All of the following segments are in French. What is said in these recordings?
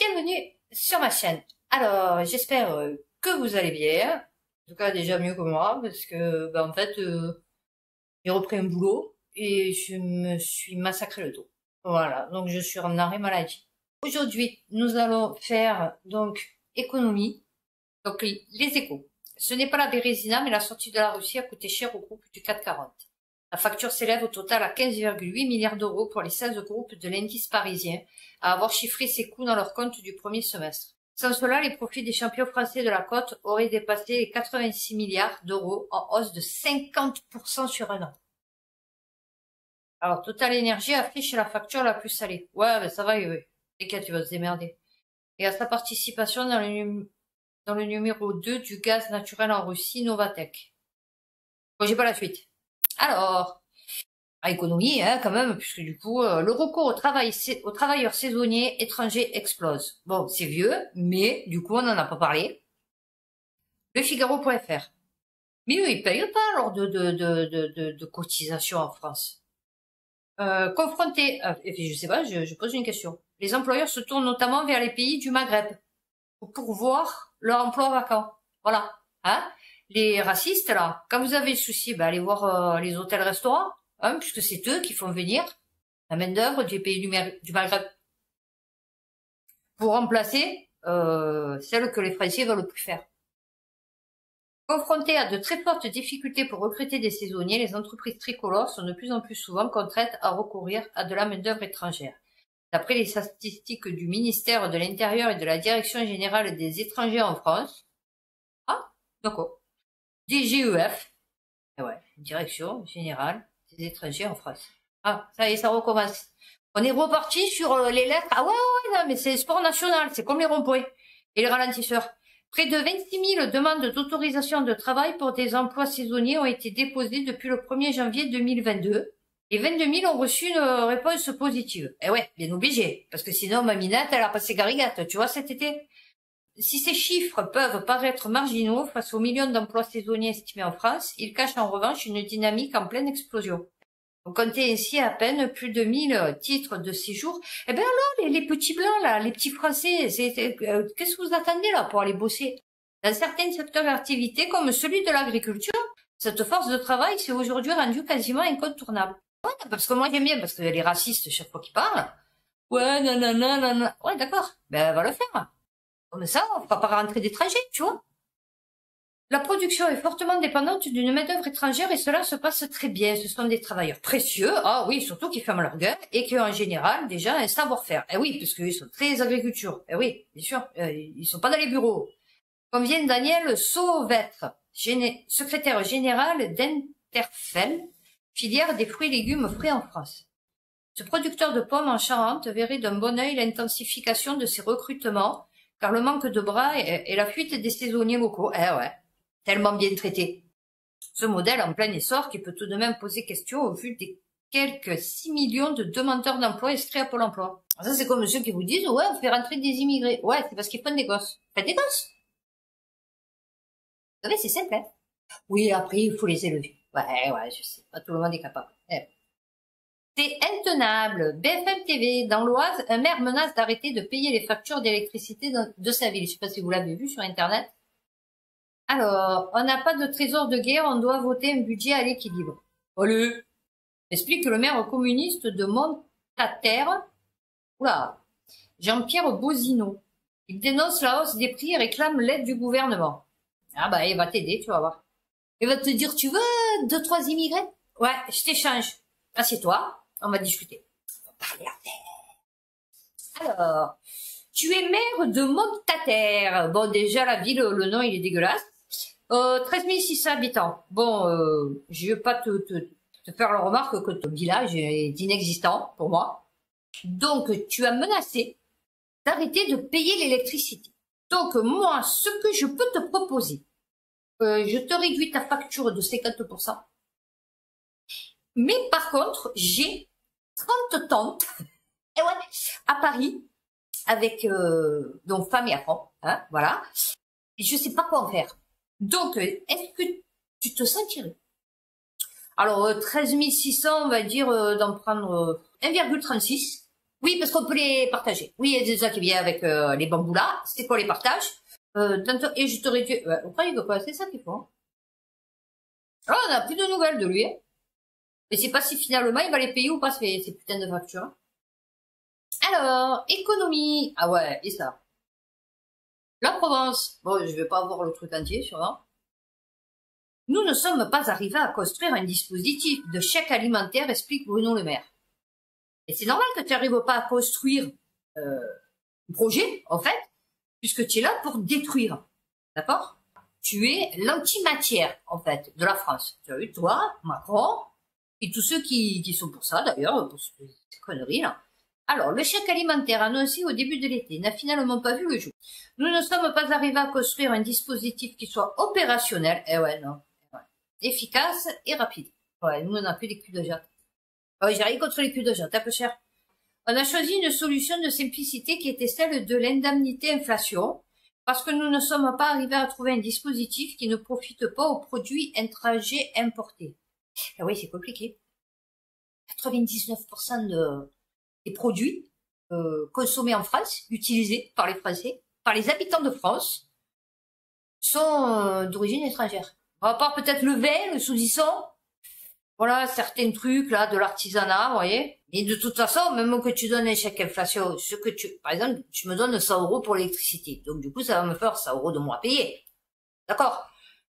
Bienvenue sur ma chaîne. Alors, j'espère que vous allez bien. En tout cas, déjà mieux que moi, parce que, en fait, j'ai repris un boulot et je me suis massacré le dos. Voilà, donc je suis en arrêt maladie. Aujourd'hui, nous allons faire donc économie, donc les échos. Ce n'est pas la Bérésina, mais la sortie de la Russie a coûté cher au groupe du CAC 40. La facture s'élève au total à 15,8 milliards d'euros pour les 16 groupes de l'indice parisien à avoir chiffré ses coûts dans leur compte du premier semestre. Sans cela, les profits des champions français de la côte auraient dépassé les 86 milliards d'euros en hausse de 50% sur un an. Alors, Total Energy affiche la facture la plus salée. Ouais, ça va, oui. T'inquiète, tu vas se démerder. Et à sa participation dans le numéro 2 du gaz naturel en Russie, Novatek. Bon, j'ai pas la suite. Alors, à économie, quand même, puisque du coup, le recours aux travailleurs saisonniers étrangers explose. Bon, c'est vieux, mais du coup, on n'en a pas parlé. Le Figaro.fr. Mais eux, ils payent pas alors de cotisation en France. Confrontés, je sais pas, je pose une question. Les employeurs se tournent notamment vers les pays du Maghreb pour pourvoir leur emploi vacant. Voilà. Hein? Les racistes, là, quand vous avez le souci, allez voir les hôtels-restaurants, puisque c'est eux qui font venir la main-d'œuvre des pays du Maghreb pour remplacer celle que les Français veulent plus faire. Confrontées à de très fortes difficultés pour recruter des saisonniers, les entreprises tricolores sont de plus en plus souvent contraintes à recourir à de la main-d'œuvre étrangère. D'après les statistiques du ministère de l'Intérieur et de la Direction générale des étrangers en France, d'accord, DGEF, Direction générale des étrangers en France. Ça y est, ça recommence. On est reparti sur les lettres. Non, mais c'est sport national, c'est comme les ronds-points et les ralentisseurs. Près de 26 000 demandes d'autorisation de travail pour des emplois saisonniers ont été déposées depuis le 1er janvier 2022 et 22 000 ont reçu une réponse positive. Bien obligé, parce que sinon Maminette, elle a passé garigate, tu vois, cet été. Si ces chiffres peuvent paraître marginaux face aux millions d'emplois saisonniers estimés en France, ils cachent en revanche une dynamique en pleine explosion. On comptait ainsi à peine plus de 1000 titres de séjour. Alors, les petits blancs, là, les petits français, qu'est-ce que vous attendez, là, pour aller bosser? Dans certains secteurs d'activité, comme celui de l'agriculture, cette force de travail s'est aujourd'hui rendue quasiment incontournable. Parce que moi, j'aime bien, parce que les racistes, chaque fois qu'ils parlent, non. Ouais, d'accord. Va le faire. Comme ça, on ne fera pas rentrer d'étrangers, tu vois. La production est fortement dépendante d'une main-d'œuvre étrangère et cela se passe très bien. Ce sont des travailleurs précieux, surtout qui ferment leur gueule et qui ont en général déjà un savoir-faire. Parce qu'ils sont très agriculture. Bien sûr, ils sont pas dans les bureaux. Comme vient Daniel Sauvetre, secrétaire général d'Interfel, filière des fruits et légumes frais en France. Ce producteur de pommes en Charente verrait d'un bon œil l'intensification de ses recrutements, car le manque de bras et la fuite des saisonniers locaux. Tellement bien traité. Ce modèle en plein essor qui peut tout de même poser question au vu des quelques 6 millions de demandeurs d'emploi inscrits à Pôle emploi. Ça, c'est comme ceux qui vous disent, on fait rentrer des immigrés. C'est parce qu'ils font des gosses. Faites des gosses. Vous savez, c'est simple, hein. Oui, après, il faut les élever. Je sais. Pas tout le monde est capable. C'est intenable. BFM TV. Dans l'Oise, un maire menace d'arrêter de payer les factures d'électricité de sa ville. Je sais pas si vous l'avez vu sur Internet. Alors, on n'a pas de trésor de guerre, on doit voter un budget à l'équilibre. Allez, explique le maire communiste de Montataire, Jean-Pierre Bozino. Il dénonce la hausse des prix et réclame l'aide du gouvernement. Il va t'aider, tu vas voir. Il va te dire, tu veux 2-3 immigrés? Ouais, je t'échange. Assieds-toi, on va discuter. On va parler en terre. Alors, tu es maire de Montataire. Bon, déjà, la ville, le nom, il est dégueulasse. 13 600 habitants. Je vais pas te faire la remarque que ton village est inexistant pour moi. Donc, tu as menacé d'arrêter de payer l'électricité. Donc, moi, ce que je peux te proposer, je te réduis ta facture de 50%. Mais par contre, j'ai 30 tantes à Paris avec donc femme et enfants, voilà. Et je sais pas quoi en faire. Donc, est-ce que tu te sentirais? Alors, 13 600, on va dire d'en prendre 1,36. Oui, parce qu'on peut les partager. Oui, il y a des gens qui viennent avec les bambous là. C'est quoi les partages et je t'aurais dit, vous croyez que quoi, c'est ça qu'ils font. Alors, on n'a plus de nouvelles de lui. Hein. Et c'est pas si finalement il va les payer ou pas ces putains de factures. Alors, économie. Ah ouais, et ça. La Provence. Bon, je vais pas avoir le truc entier, sûrement. Nous ne sommes pas arrivés à construire un dispositif de chèque alimentaire, explique Bruno Le Maire. Et c'est normal que tu n'arrives pas à construire un projet, en fait, puisque tu es là pour détruire. D'accord? Tu es l'antimatière, en fait, de la France. Tu as vu, toi, Macron, et tous ceux qui sont pour ça, d'ailleurs, pour ces conneries, là. Alors, le chèque alimentaire annoncé au début de l'été n'a finalement pas vu le jour. Nous ne sommes pas arrivés à construire un dispositif qui soit opérationnel, ouais, non, ouais, efficace et rapide. Ouais, nous, on n'a plus des culs de jatte. Ouais, j'ai rien contre les culs de jatte, un peu cher. On a choisi une solution de simplicité qui était celle de l'indemnité inflation, parce que nous ne sommes pas arrivés à trouver un dispositif qui ne profite pas aux produits étrangers importés. Ah oui, c'est compliqué. 99% des produits consommés en France, utilisés par les Français, par les habitants de France, sont d'origine étrangère. À part peut-être le vin, le saucisson, voilà, certains trucs là de l'artisanat, vous voyez. Et de toute façon, même que tu donnes un chèque inflation, par exemple, tu me donnes 100 euros pour l'électricité. Donc du coup, ça va me faire 100 euros de moins à payer. D'accord?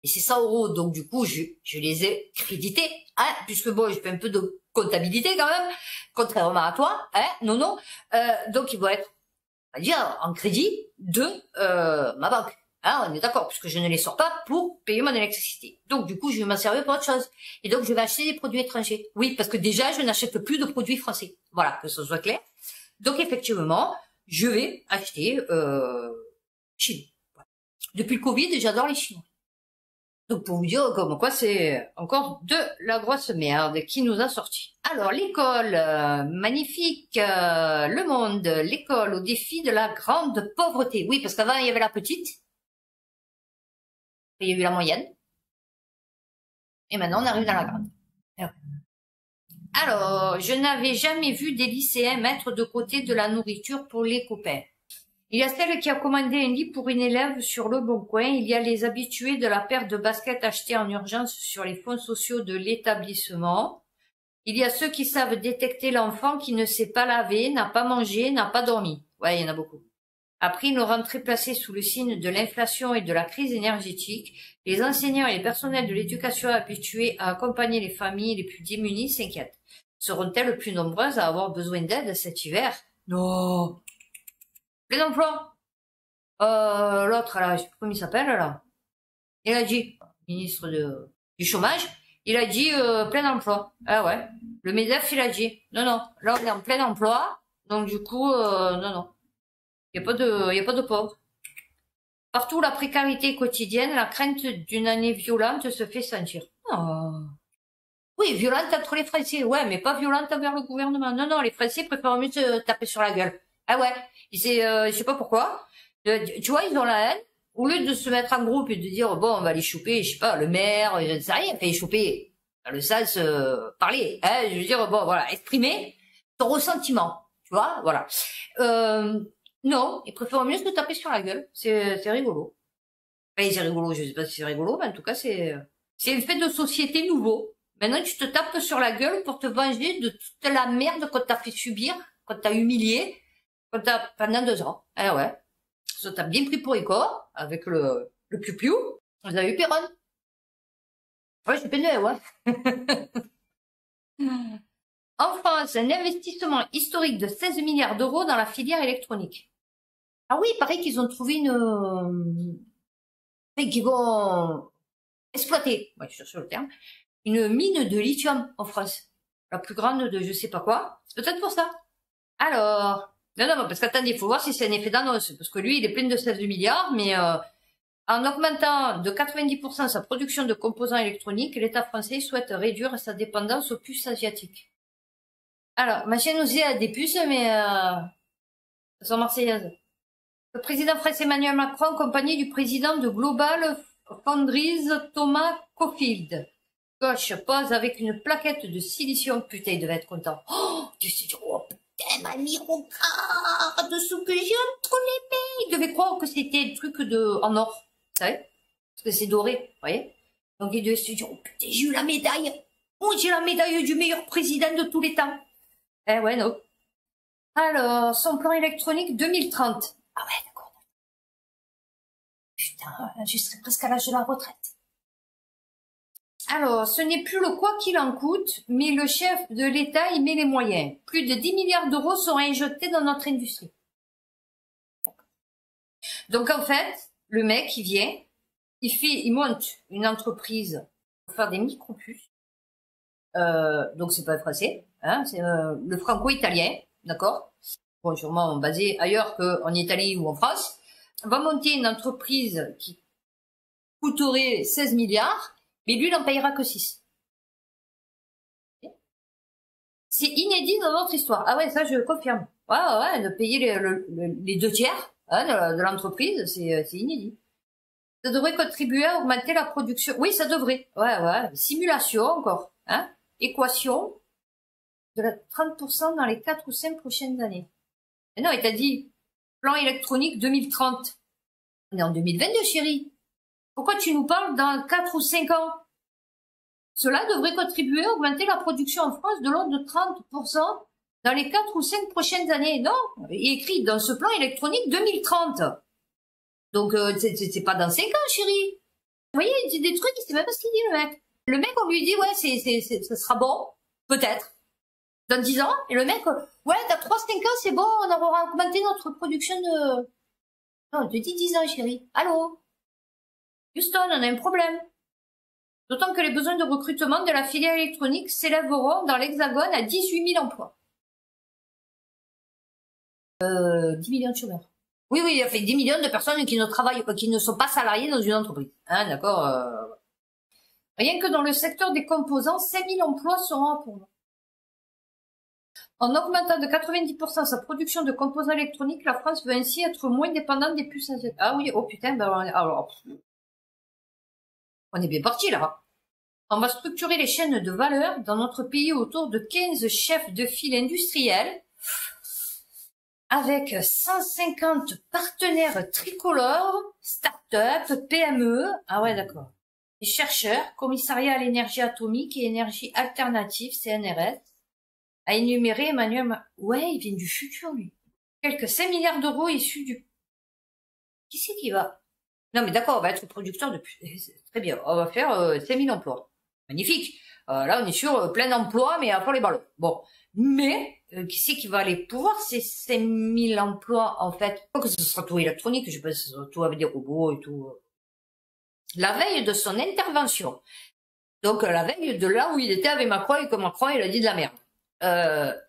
Et ces 100 euros, donc du coup, je les ai crédités, hein, puisque bon, je fais un peu de comptabilité quand même, contrairement à toi, hein, non. Donc ils vont être, on va dire, en crédit de ma banque. Hein, on est d'accord, puisque je ne les sors pas pour payer mon électricité. Donc, du coup, je vais m'en servir pour autre chose. Et donc, je vais acheter des produits étrangers. Oui, parce que déjà, je n'achète plus de produits français. Voilà, que ce soit clair. Donc, effectivement, je vais acheter Chine. Voilà. Depuis le Covid, j'adore les Chinois. Donc, pour vous dire comme quoi, c'est encore de la grosse merde qui nous a sorti. Alors, l'école, magnifique, le monde, l'école au défi de la grande pauvreté. Oui, parce qu'avant, il y avait la petite. Il y a eu la moyenne. Et maintenant, on arrive dans la grande. Alors, je n'avais jamais vu des lycéens mettre de côté de la nourriture pour les copains. Il y a celle qui a commandé un lit pour une élève sur le Bon Coin. Il y a les habitués de la paire de baskets achetées en urgence sur les fonds sociaux de l'établissement. Il y a ceux qui savent détecter l'enfant qui ne sait pas laver, n'a pas mangé, n'a pas dormi. Ouais, il y en a beaucoup. Après une rentrée placée sous le signe de l'inflation et de la crise énergétique, les enseignants et les personnels de l'éducation habitués à accompagner les familles les plus démunies s'inquiètent. Seront-elles plus nombreuses à avoir besoin d'aide cet hiver? Non. Plein emploi. L'autre, là, je sais pas comment il s'appelle, là. Il a dit, ministre du chômage, il a dit plein emploi. Ah ouais. Le MEDEF, il a dit, non, là on est en plein emploi, donc du coup, non. Il n'y a pas de pauvres. Partout, la précarité quotidienne, la crainte d'une année violente se fait sentir. Oh. Oui, violente entre les Français, ouais, mais pas violente envers le gouvernement. Non, les Français préfèrent mieux se taper sur la gueule. Ah ouais, je sais pas pourquoi. Tu vois, ils ont la haine. Au lieu de se mettre en groupe et de dire, bon, on va les choper, je sais pas, le maire, je ne sais rien, enfin, les choper, dans le sens, parler, hein, je veux dire, bon, voilà, exprimer ton ressentiment, tu vois, voilà. Non, ils préfèrent mieux se taper sur la gueule. C'est rigolo. Enfin, c'est rigolo, je sais pas si c'est rigolo, mais en tout cas, c'est un fait de société nouveau. Maintenant, tu te tapes sur la gueule pour te venger de toute la merde qu'on t'a fait subir, qu'on t'a humilié, pendant 2 ans. Ah ouais. Ça t'a bien pris pour les corps, avec le piou-piou. Vous avez eu Péron. Ouais, j'ai péné, ouais. En France, un investissement historique de 16 milliards d'euros dans la filière électronique. Ah oui, il paraît qu'ils ont trouvé qu'ils vont exploiter, je cherche le terme, une mine de lithium en France. La plus grande de je sais pas quoi. C'est peut-être pour ça. Alors, non, parce qu'attendez, il faut voir si c'est un effet d'annonce. Parce que lui, il est plein de 16 milliards, mais en augmentant de 90% sa production de composants électroniques, l'État français souhaite réduire sa dépendance aux puces asiatiques. Alors, ma chaîne aussi a des puces, mais elles sont marseillaises. Le président français Emmanuel Macron, accompagné du président de Global Foundries, Thomas Caulfield. Gauche pose avec une plaquette de silicium. Putain, il devait être content. Oh, du silicium. Oh, putain, putain, m'a mis Rocard de ce que j'ai entre les mains. Il devait croire que c'était un truc en or, vous savez? Parce que c'est doré, vous voyez? Donc il devait se dire, oh putain, j'ai eu la médaille. Oh, j'ai la médaille du meilleur président de tous les temps. Eh ouais, non. Alors, son plan électronique 2030. Ah ouais, d'accord. Putain, je serai presque à l'âge de la retraite. Alors, ce n'est plus le quoi qu'il en coûte, mais le chef de l'État y met les moyens. Plus de 10 milliards d'euros seront injectés dans notre industrie. Donc en fait, le mec, il vient, il monte une entreprise pour faire des micro-puces. Donc c'est pas français, hein, c'est le franco-italien, d'accord? Bon, sûrement basé ailleurs qu'en Italie ou en France. On va monter une entreprise qui coûterait 16 milliards, mais lui, il n'en payera que 6. C'est inédit dans notre histoire. Ah ouais, ça, je confirme. Ouais, de payer les 2 tiers hein, de l'entreprise, c'est inédit. Ça devrait contribuer à augmenter la production. Oui, ça devrait. Ouais. Simulation encore. Hein. Équation de la 30% dans les 4 ou 5 prochaines années. Mais non, il t'a dit plan électronique 2030. On est en 2022, chérie. Pourquoi tu nous parles dans 4 ou 5 ans? Cela devrait contribuer à augmenter la production en France de l'ordre de 30% dans les 4 ou 5 prochaines années. Non, il est écrit dans ce plan électronique 2030. Donc, c'est pas dans 5 ans, chérie. Vous voyez, il dit des trucs, il sait même pas ce qu'il dit, le mec. Le mec, on lui dit, ouais, ça sera bon, peut-être, dans 10 ans. Et le mec, ouais, dans 3-5 ans, c'est bon, on aura augmenté notre production de... Non, je te dis 10 ans, chérie. Allô? Houston, on a un problème. D'autant que les besoins de recrutement de la filière électronique s'élèveront dans l'Hexagone à 18 000 emplois. 10 millions de chômeurs. Oui, il y a fait 10 millions de personnes qui ne travaillent pas, qui ne sont pas salariées dans une entreprise. Hein, d'accord Rien que dans le secteur des composants, 5 000 emplois seront à pourvoir. En augmentant de 90% sa production de composants électroniques, la France veut ainsi être moins dépendante des puces asiatiques. Ah oui, oh putain, ben alors... On est bien parti là. On va structurer les chaînes de valeur dans notre pays autour de 15 chefs de file industriels avec 150 partenaires tricolores, start-up, PME. Ah ouais, d'accord. Les chercheurs, commissariat à l'énergie atomique et énergie alternative, CNRS, a énuméré Emmanuel. Ouais, il vient du futur, lui. Quelques 5 milliards d'euros issus du... Qui c'est qui va? Non, mais d'accord, on va être producteur de... Très bien, on va faire 5 000 emplois. Magnifique. Là, on est sur plein d'emplois, mais à fond les ballons. Bon. Mais, qui c'est qui va aller pouvoir ces 5 000 emplois, en fait? Pas que ce sera tout électronique, je pense que ce sera tout avec des robots et tout. La veille de son intervention. Donc, la veille de là où il était avec Macron et que Macron, il a dit de la merde.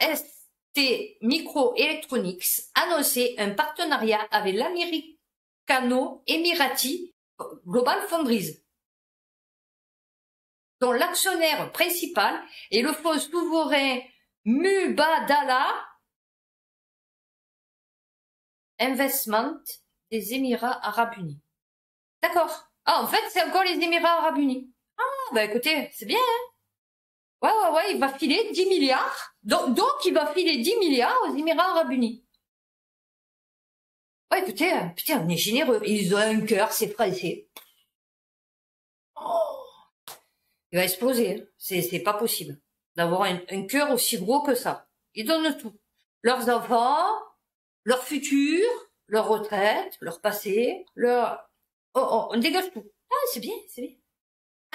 ST Microelectronics annonçait un partenariat avec l'Americano-Emirati Global Foundries, dont l'actionnaire principal est le fonds souverain Mubadala Investment des Émirats Arabes Unis. D'accord. Ah, en fait, c'est encore les Émirats Arabes Unis. Ah, bah écoutez, c'est bien, hein. Ouais, il va filer 10 milliards. Donc, il va filer 10 milliards aux Émirats Arabes Unis. Ouais, écoutez, putain, on est généreux. Ils ont un cœur, c'est français. Oh, il va exploser. C'est pas possible d'avoir un cœur aussi gros que ça. Ils donnent tout. Leurs enfants, leur futur, leur retraite, leur passé, leur... Oh, on dégage tout. Ah, c'est bien, c'est bien.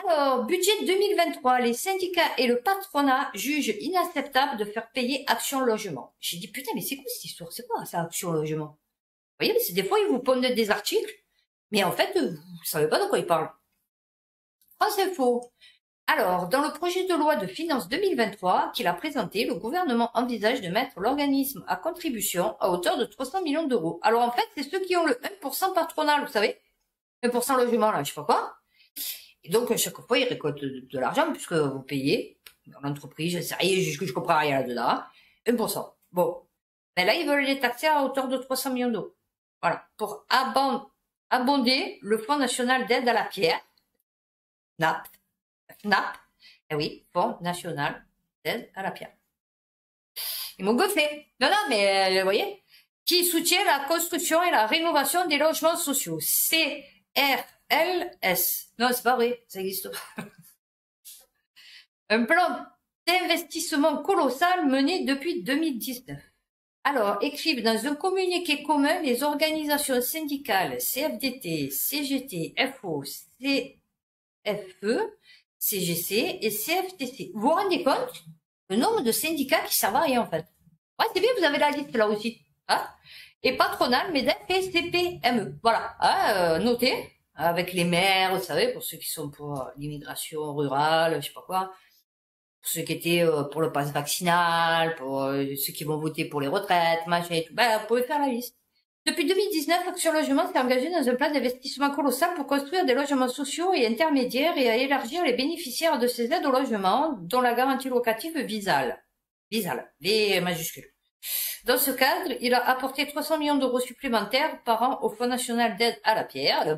Alors, budget 2023, les syndicats et le patronat jugent inacceptable de faire payer Action Logement. J'ai dit, putain, mais c'est quoi cette histoire? C'est quoi ça, Action Logement? Vous voyez, c'est des fois, ils vous pondent des articles, mais en fait, vous savez pas de quoi ils parlent. France Info. Alors, dans le projet de loi de finances 2023 qu'il a présenté, le gouvernement envisage de mettre l'organisme à contribution à hauteur de 300 millions d'euros. Alors, en fait, c'est ceux qui ont le 1% patronal, vous savez? 1% logement, là, je sais pas quoi. Et donc, chaque fois, ils récoltent de l'argent, puisque vous payez dans l'entreprise, je comprends rien là-dedans, 1%. Bon. Mais là, ils veulent les taxer à hauteur de 300 millions d'euros. Voilà. Pour abonder le Fonds national d'aide à la pierre, FNAP, eh oui, Fonds national d'aide à la pierre. Ils m'ont gonflé. Non, non, mais vous voyez, qui soutient la construction et la rénovation des logements sociaux. CRLS. Non, c'est pas vrai, ça existe pas. Un plan d'investissement colossal mené depuis 2019. Alors, écrivent dans un communiqué commun les organisations syndicales CFDT, CGT, FO, CFE, CGC et CFTC. Vous vous rendez compte le nombre de syndicats qui servent à rien, en fait. Ouais, c'est bien, vous avez la liste là aussi. Hein, et patronale, MEDEF et CPME. Voilà, hein, notez, avec les maires, vous savez, pour ceux qui sont pour l'immigration rurale, je sais pas quoi, pour ceux qui étaient pour le pass vaccinal, pour ceux qui vont voter pour les retraites, machin et tout. Ben, vous pouvez faire la liste. Depuis 2019, Action Logement s'est engagé dans un plan d'investissement colossal pour construire des logements sociaux et intermédiaires et à élargir les bénéficiaires de ces aides au logement, dont la garantie locative Visal. Visal, V majuscule. Dans ce cadre, il a apporté 300 millions d'euros supplémentaires par an au Fonds national d'aide à la pierre,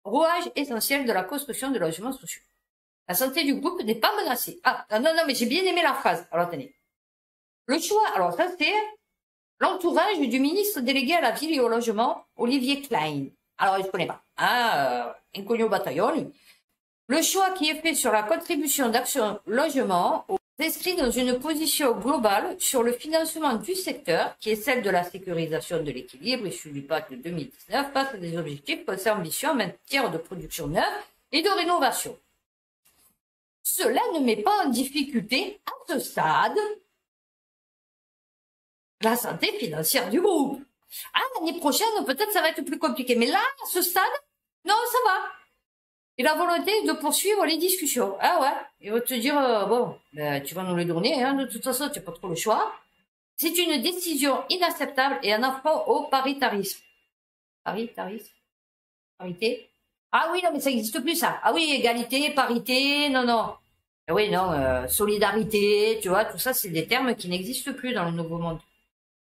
rouage essentiel de la construction de logements sociaux. La santé du groupe n'est pas menacée. Ah, non, non, mais j'ai bien aimé la phrase. Alors, attendez. Le choix, alors ça, c'est l'entourage du ministre délégué à la ville et au logement, Olivier Klein. Alors, je connais pas. Inconnu au bataillon, lui. Le choix qui est fait sur la contribution d'Action Logement s'inscrit dans une position globale sur le financement du secteur, qui est celle de la sécurisation de l'équilibre issue du pacte de 2019 face à des objectifs assez ambitieux en matière de production neuve et de rénovation. Cela ne met pas en difficulté, à ce stade, la santé financière du groupe. Ah, l'année prochaine, peut-être ça va être plus compliqué. Mais là, à ce stade, non, ça va. Et la volonté de poursuivre les discussions. Ah ouais, ils vont te dire, bon, ben, tu vas nous les donner, hein, de toute façon, tu n'as pas trop le choix. C'est une décision inacceptable et un affront au paritarisme. Paritarisme? Parité? Ah oui, non, mais ça n'existe plus, ça. Ah oui, égalité, parité, non, non. Ah oui, non, solidarité, tu vois, tout ça, c'est des termes qui n'existent plus dans le nouveau monde.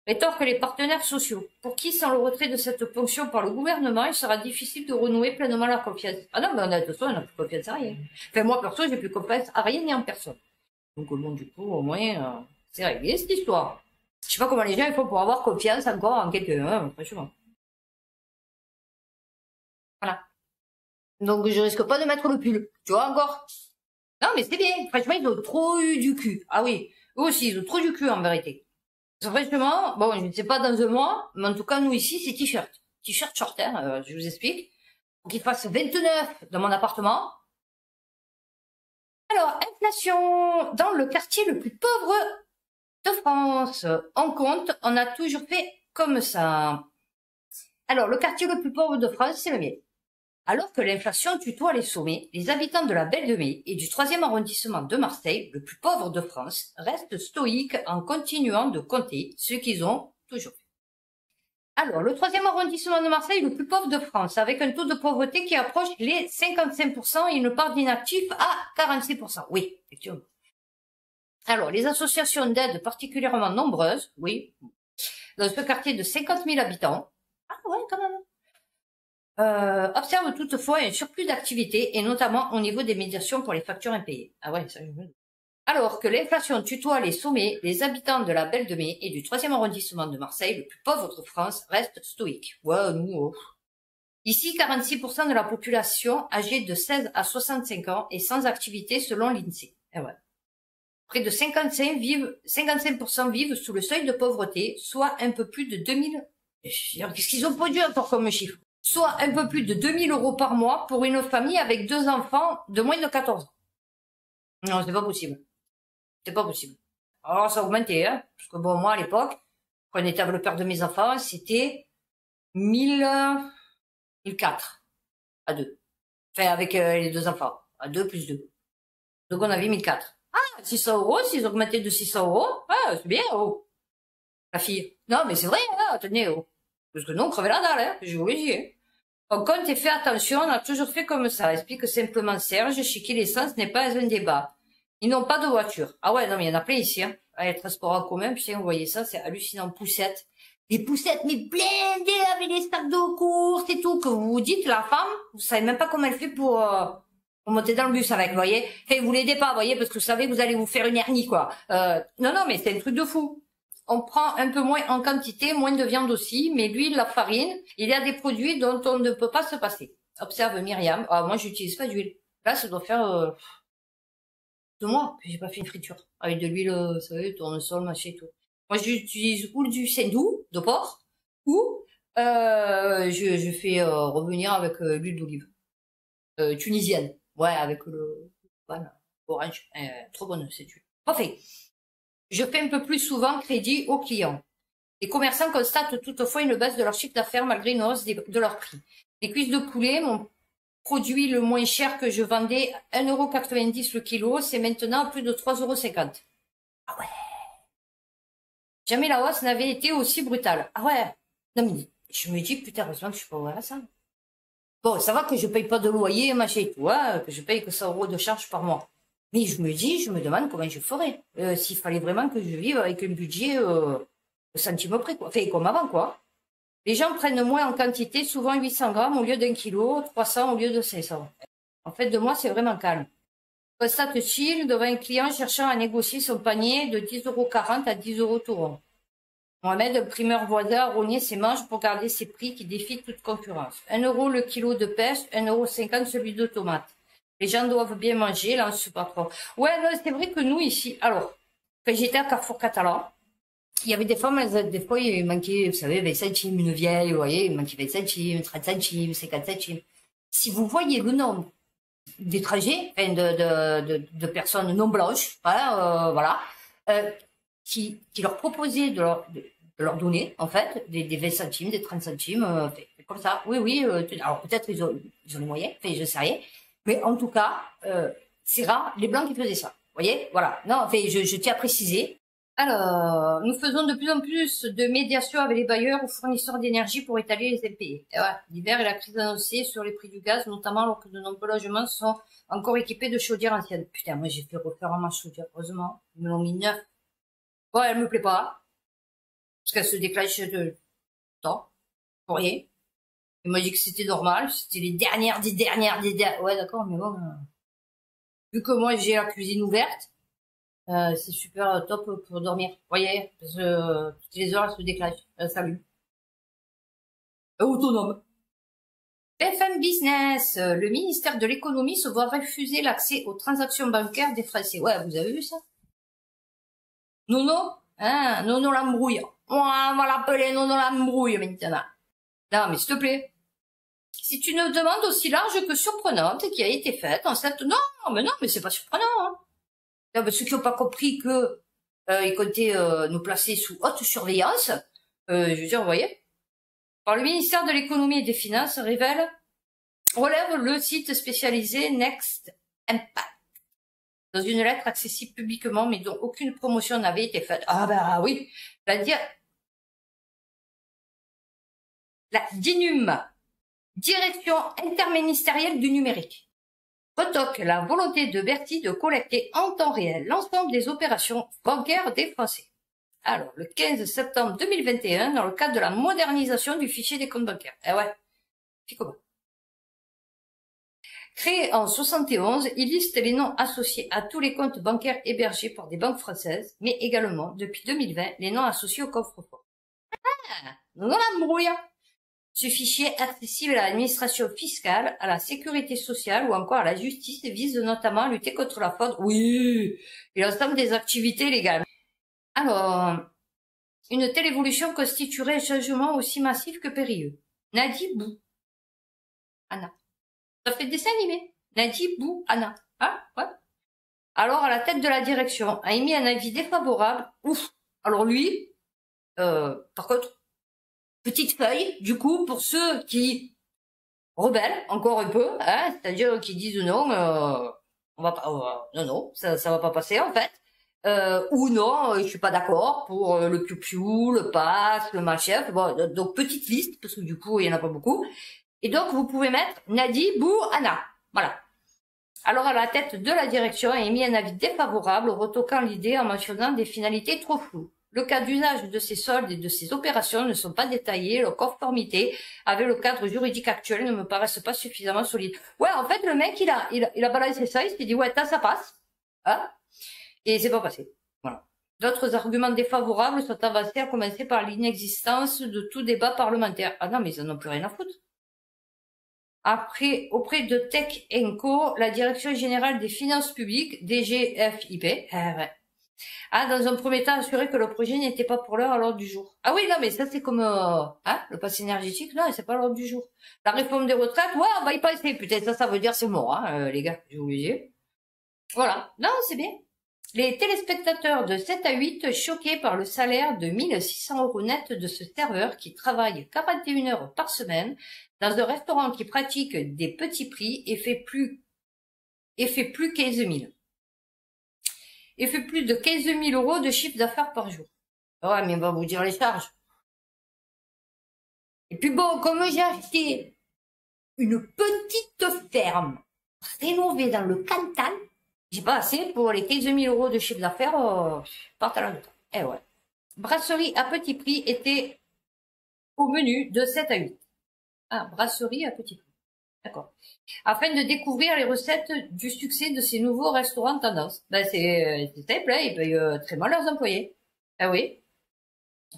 Rétorquent les partenaires sociaux, pour qui, sans le retrait de cette ponction par le gouvernement, il sera difficile de renouer pleinement la confiance. Ah non, mais de toute façon, on n'a plus confiance à rien. Enfin, moi, perso, j'ai plus confiance à rien ni en personne. Donc, bon, du coup, au moins, c'est réglé, cette histoire. Je sais pas comment les gens, ils font pour avoir confiance encore en quelqu'un, hein, franchement. Voilà. Donc, je risque pas de mettre le pull. Tu vois, encore? Non, mais c'est bien. Franchement, ils ont trop eu du cul. Ah oui. Eux aussi, ils ont trop du cul, en vérité. Franchement, bon, je ne sais pas dans un mois, mais en tout cas, nous ici, c'est t-shirt. T-shirt short, hein, je vous explique. Faut qu'il fasse 29 dans mon appartement. Alors, inflation dans le quartier le plus pauvre de France. En compte, on a toujours fait comme ça. Alors, le quartier le plus pauvre de France, c'est le mien. Alors que l'inflation tutoie les sommets, les habitants de la Belle de Mai et du 3e arrondissement de Marseille, le plus pauvre de France, restent stoïques en continuant de compter ce qu'ils ont toujours fait. Alors, le 3e arrondissement de Marseille est le plus pauvre de France, avec un taux de pauvreté qui approche les 55% et une part d'inactifs à 46%. Oui, effectivement. Alors, les associations d'aide particulièrement nombreuses, oui, dans ce quartier de 50 000 habitants, ah ouais, quand même, observe toutefois un surplus d'activité et notamment au niveau des médiations pour les factures impayées. Ah ouais, ça je veux. Alors que l'inflation tutoie les sommets, les habitants de la Belle de Mai et du 3e arrondissement de Marseille, le plus pauvre de France, restent stoïques. Ouais, nous, oh. Ici, 46% de la population âgée de 16 à 65 ans est sans activité selon l'INSEE. Eh ouais. Près de 55% vivent sous le seuil de pauvreté, soit un peu plus de 2000. Qu'est-ce qu'ils ont produit encore comme chiffre? Soit un peu plus de 2000 € par mois pour une famille avec 2 enfants de moins de 14 ans. Non, c'est pas possible. C'est pas possible. Alors, ça a augmenté, hein. Parce que bon, moi, à l'époque, quand on était avec le père de mes enfants, c'était 1004 à 2. Enfin, avec les 2 enfants. À 2 plus 2. Donc, on avait 1004. Ah, 600 €, s'ils augmentaient de 600 €. Ah, c'est bien, oh. La fille. Non, mais c'est vrai, hein, attendez, oh. Parce que nous, on crevait la dalle, hein. Je vous le dis, hein. On compte et fait attention, on a toujours fait comme ça, explique simplement Serge, chez qui l'essence n'est pas un débat. Ils n'ont pas de voiture. Ah ouais, non, mais il y en a plein ici, hein. Ah, les transports en commun, putain, vous voyez ça, c'est hallucinant, poussettes. Des poussettes, mais blindées avec des sacs de course et tout, que vous vous dites, la femme, vous savez même pas comment elle fait pour monter dans le bus avec, vous voyez. Enfin, vous l'aidez pas, vous voyez, parce que vous savez, vous allez vous faire une hernie, quoi. Non, non, mais c'est un truc de fou. on prend un peu moins en quantité, moins de viande aussi, mais l'huile, la farine, il y a des produits dont on ne peut pas se passer. Observe Myriam. Ah, moi, j'utilise pas d'huile. Là, ça doit faire 2 mois que j'ai pas fait une friture avec de l'huile, vous savez, tournesol, machin et tout. Moi, j'utilise ou du sendou de porc, ou je fais revenir avec l'huile d'olive tunisienne. Ouais, avec le orange. Trop bonne cette huile. Parfait. Je fais un peu plus souvent crédit aux clients. Les commerçants constatent toutefois une baisse de leur chiffre d'affaires malgré une hausse de leur prix. Les cuisses de poulet, mon produit le moins cher que je vendais 1,90 € le kilo, c'est maintenant plus de 3,50 €. Ah ouais. Jamais la hausse n'avait été aussi brutale. Ah ouais. Non mais, je me dis, putain, heureusement que je suis pas ouvert à ça. Bon, ça va que je paye pas de loyer, machin et tout, hein, que je paye que 100 € de charge par mois. Mais je me demande comment je ferais, s'il fallait vraiment que je vive avec un budget, au centime près, quoi. Enfin, comme avant, quoi. Les gens prennent moins en quantité, souvent 800 grammes au lieu d'1 kilo, 300 au lieu de 500. En fait, de moi, c'est vraiment calme. Constate-t-il devant un client cherchant à négocier son panier de 10,40 € à 10 € tout rond. Mohamed, un primeur voisin, a rogné ses manches pour garder ses prix qui défient toute concurrence. 1 € le kilo de pêche, 1,50 € celui de tomate. Les gens doivent bien manger, là, on ne sait pas trop. Ouais, non, c'est vrai que nous, ici, alors, quand j'étais à Carrefour Catalan, il y avait des fois, il manquait, vous savez, 20 centimes, une vieille, vous voyez, il manquait 20 centimes, 30 centimes, 50 centimes. Si vous voyez le nombre d'étrangers, enfin, de personnes non blanches, voilà, qui leur proposaient de leur donner, en fait, des 20 centimes, des 30 centimes, comme ça. Oui, oui, alors peut-être ils ont les moyens, enfin, je sais rien. Mais en tout cas, c'est rare, les blancs qui faisaient ça. Vous voyez, voilà. Non, enfin, je tiens à préciser. Alors, nous faisons de plus en plus de médiation avec les bailleurs ou fournisseurs d'énergie pour étaler les impayés. Et ouais, l'hiver et la crise annoncée sur les prix du gaz, notamment alors que de nombreux logements sont encore équipés de chaudières anciennes. Putain, moi j'ai fait refaire ma chaudière, heureusement. Ils me l'ont mis neuf. Bon, elle me plaît pas. Parce qu'elle se déclenche de temps. Pour rien. Il m'a dit que c'était normal. C'était les dernières des dernières. Ouais, d'accord, mais bon. Vu que moi j'ai la cuisine ouverte, c'est super top pour dormir. Vous voyez, parce que toutes les heures, elle se déclenche, elle s'allume. Autonome. BFM Business, le ministère de l'économie se voit refuser l'accès aux transactions bancaires des Français. Ouais, vous avez vu ça? Nono, hein, Nono l'embrouille. On va l'appeler Nono l'embrouille maintenant. Non, mais s'il te plaît. C'est une demande aussi large que surprenante qui a été faite en cette... Non, mais c'est pas surprenant, hein. Ceux qui n'ont pas compris que ils comptaient nous placer sous haute surveillance, je veux dire, vous voyez. Alors, le ministère de l'économie et des finances relève le site spécialisé Next Impact dans une lettre accessible publiquement, mais dont aucune promotion n'avait été faite. Ah ben oui, la DINUM, Direction interministérielle du numérique, retoque la volonté de Bercy de collecter en temps réel l'ensemble des opérations bancaires des Français. Alors, le 15 septembre 2021, dans le cadre de la modernisation du fichier des comptes bancaires. Eh ouais, c'est comment? Créé en 71, il liste les noms associés à tous les comptes bancaires hébergés par des banques françaises, mais également, depuis 2020, les noms associés au coffre-fort. Ah, non l'embrouille. Ce fichier accessible à l'administration fiscale, à la sécurité sociale ou encore à la justice vise notamment à lutter contre la fraude, oui, et l'ensemble des activités légales. Alors, une telle évolution constituerait un changement aussi massif que périlleux. Nadi Bou. Anna. Ça fait dessin animé. Nadi Bou. Anna. Hein? Ouais. Alors, à la tête de la direction, a émis un avis défavorable. Ouf. Alors lui, par contre, petite feuille, du coup, pour ceux qui rebellent encore un peu, hein, c'est-à-dire qui disent non, on va pas, non, ça va pas passer en fait, ou non, je suis pas d'accord pour le piou-piou, le pass, le machin, bon, donc petite liste parce que du coup il y en a pas beaucoup, et donc vous pouvez mettre Nadi Bou Anna, voilà. Alors à la tête de la direction a émis un avis défavorable, retoquant l'idée en mentionnant des finalités trop floues. Le cas d'usage de ces soldes et de ces opérations ne sont pas détaillés, leur conformité avec le cadre juridique actuel ne me paraissent pas suffisamment solides. Ouais, en fait, le mec, il a balancé ça, il s'est dit, ouais, ça passe, hein, et c'est pas passé. Voilà. D'autres arguments défavorables sont avancés, à commencer par l'inexistence de tout débat parlementaire. Ah non, mais ils en ont plus rien à foutre. Après, auprès de Tech & Co, la Direction Générale des Finances Publiques, DGFiP, a dans un premier temps assuré que le projet n'était pas pour l'heure à l'ordre du jour. Ah oui, non, mais ça c'est comme le pass énergétique, non, c'est pas à l'ordre du jour. La réforme des retraites, ouais, on va y passer. Peut-être ça veut dire c'est mort, les gars, je vous le dis. Voilà, non, c'est bien. Les téléspectateurs de 7 à 8 choqués par le salaire de 1600 € net de ce serveur qui travaille 41 heures par semaine dans un restaurant qui pratique des petits prix et fait plus 15 000. Et fait plus de 15 000 € de chiffre d'affaires par jour. Ouais, mais on va vous dire les charges. Et puis bon, comme j'ai acheté une petite ferme rénovée dans le Cantal, j'ai pas assez pour les 15 000 € de chiffre d'affaires, partent à la nôtre. Eh ouais. Brasserie à petit prix était au menu de 7 à 8. Ah, brasserie à petit prix. D'accord. Afin de découvrir les recettes du succès de ces nouveaux restaurants tendance. Ben, c'est simple, hein, ils payent très mal leurs employés. Ah oui.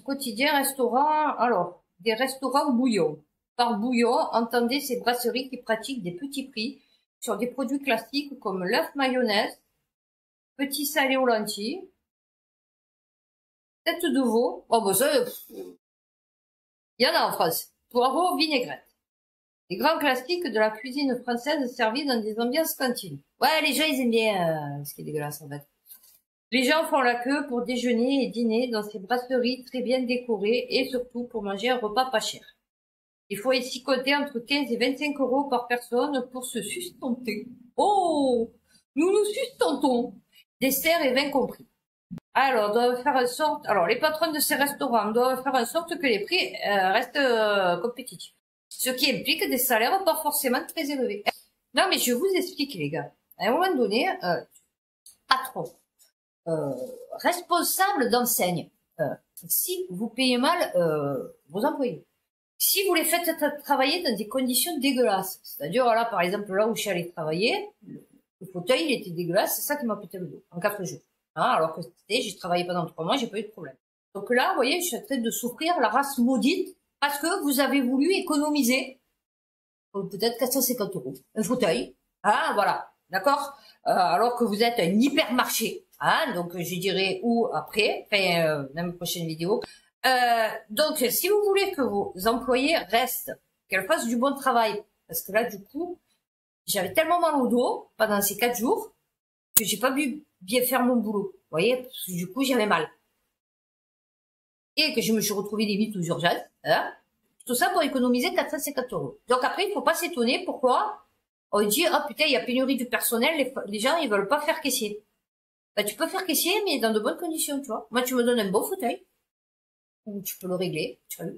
Quotidien, restaurant, alors, des restaurants bouillons. Par bouillon, entendez ces brasseries qui pratiquent des petits prix sur des produits classiques comme l'œuf mayonnaise, petit salé aux lentilles, tête de veau. Oh, ben ça, il y en a en France. Poireaux, vinaigrette. Les grands classiques de la cuisine française servis dans des ambiances cantines. Ouais, les gens, ils aiment bien ce qui est dégueulasse, en fait. Les gens font la queue pour déjeuner et dîner dans ces brasseries très bien décorées et surtout pour manger un repas pas cher. Il faut ici compter entre 15 et 25 € par personne pour se sustenter. Oh! Nous nous sustentons. Dessert et vin compris. Alors, doivent faire en sorte, alors, les patrons de ces restaurants doivent faire en sorte que les prix restent compétitifs. Ce qui implique des salaires pas forcément très élevés. Non, mais je vous explique, les gars. À un moment donné, patron, responsable d'enseigne, si vous payez mal vos employés, si vous les faites travailler dans des conditions dégueulasses, c'est-à-dire là, par exemple, là où je suis allée travailler, le fauteuil, il était dégueulasse, c'est ça qui m'a pété le dos, en 4 jours. Hein, alors que j'ai travaillé pendant 3 mois, j'ai pas eu de problème. Donc là, vous voyez, je suis en train de souffrir la race maudite parce que vous avez voulu économiser peut-être 450 € un fauteuil, hein, voilà, d'accord, alors que vous êtes un hypermarché, hein, donc je dirais où après, enfin, dans mes prochaines vidéos. Donc, si vous voulez que vos employés restent, qu'elles fassent du bon travail, parce que là, du coup, j'avais tellement mal au dos pendant ces 4 jours que j'ai pas pu bien faire mon boulot, vous voyez, parce que du coup, j'avais mal. Et que je me suis retrouvée limite aux urgences, hein. Tout ça pour économiser 450 €. Donc après, il faut pas s'étonner pourquoi on dit, ah putain, il y a pénurie du personnel, les gens, ils veulent pas faire caissier. Ben, tu peux faire caissier, mais dans de bonnes conditions, tu vois. Moi, tu me donnes un bon fauteuil, ou tu peux le régler, tu vois,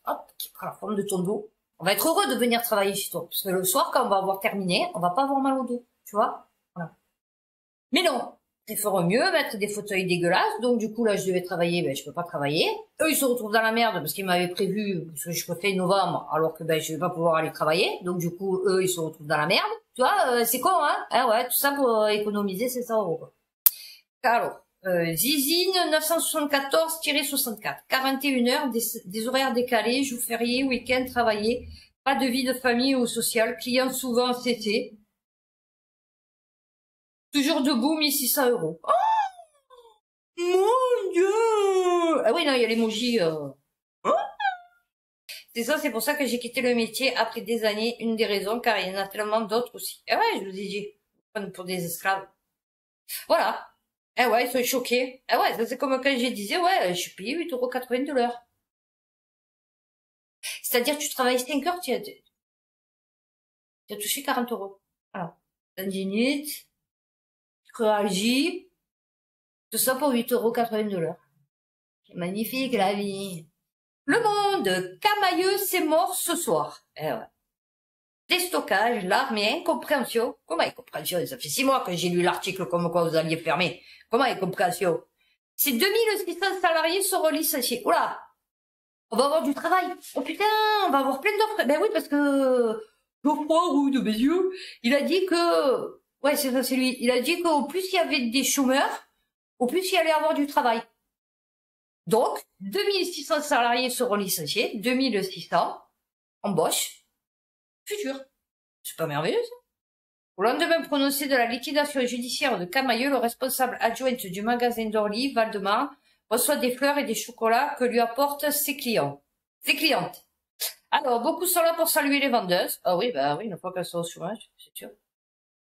hop, qui prend la forme de ton dos. On va être heureux de venir travailler chez toi. Parce que le soir, quand on va avoir terminé, on va pas avoir mal au dos, tu vois. Voilà. Mais non, ils feront mieux mettre des fauteuils dégueulasses. Donc du coup là je devais travailler, ben je peux pas travailler. Eux ils se retrouvent dans la merde parce qu'ils m'avaient prévu parce que je refais novembre alors que ben je vais pas pouvoir aller travailler. Donc du coup eux ils se retrouvent dans la merde. Tu vois, c'est con hein. Ah ouais, tout ça pour économiser 500 € quoi. Alors Zizine 974-64, 41 heures, des horaires décalés, jours fériés, week-end travaillé, pas de vie de famille ou sociale, clients souvent CC. Toujours debout, 1600 €. Oh mon Dieu! Ah oui, non, il y a l'emoji. C'est ça, c'est pour ça que j'ai quitté le métier après des années. Une des raisons, car il y en a tellement d'autres aussi. Ah ouais, je vous ai dit. Pour des esclaves. Voilà. Ah ouais, ils sont choqués. Ah ouais, ça c'est comme quand j'ai disais, ouais, je suis payé 8,80 € de l'heure. C'est-à-dire, tu travailles 5 heures, tu as touché 40 €. Voilà. Tendinite, crualgie, tout ça pour 8,80 € de l'heure. C'est magnifique, la vie. Le monde, Camailleux, c'est mort ce soir. Eh ouais. Déstockage, larmes et incompréhension. Comment incompréhension? Ça fait 6 mois que j'ai lu l'article comme quoi vous alliez fermer. Comment incompréhension? Ces 2600 salariés seront licenciés. Oula! On va avoir du travail. Oh putain, on va avoir plein d'offres. Ben oui, parce que Geoffroy Roux de Bézieux, il a dit que... Ouais, c'est ça, c'est lui. Il a dit qu'au plus il y avait des chômeurs, Ou plus il allait avoir du travail. Donc, 2600 salariés seront licenciés, 2600 embauches futures. C'est pas merveilleux, ça? Au lendemain prononcé de la liquidation judiciaire de Camailleux, le responsable adjoint du magasin d'Orly, Valdemar, reçoit des fleurs et des chocolats que lui apportent ses clients. Ses clientes. Alors, beaucoup sont là pour saluer les vendeuses. Ah oui, bah oui, une fois qu'elles sont au chômage, c'est sûr.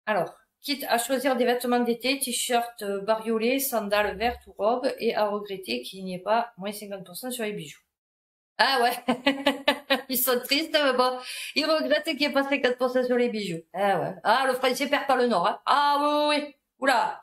Alors, quitte à choisir des vêtements d'été, t-shirt bariolés, sandales vertes ou robes, et à regretter qu'il n'y ait pas moins 50% sur les bijoux. Ah ouais, ils sont tristes, mais bon, ils regrettent qu'il n'y ait pas 50% sur les bijoux. Ah ouais. Ah, le français perd pas le nord, hein. Ah oui, oui, oui. Oula.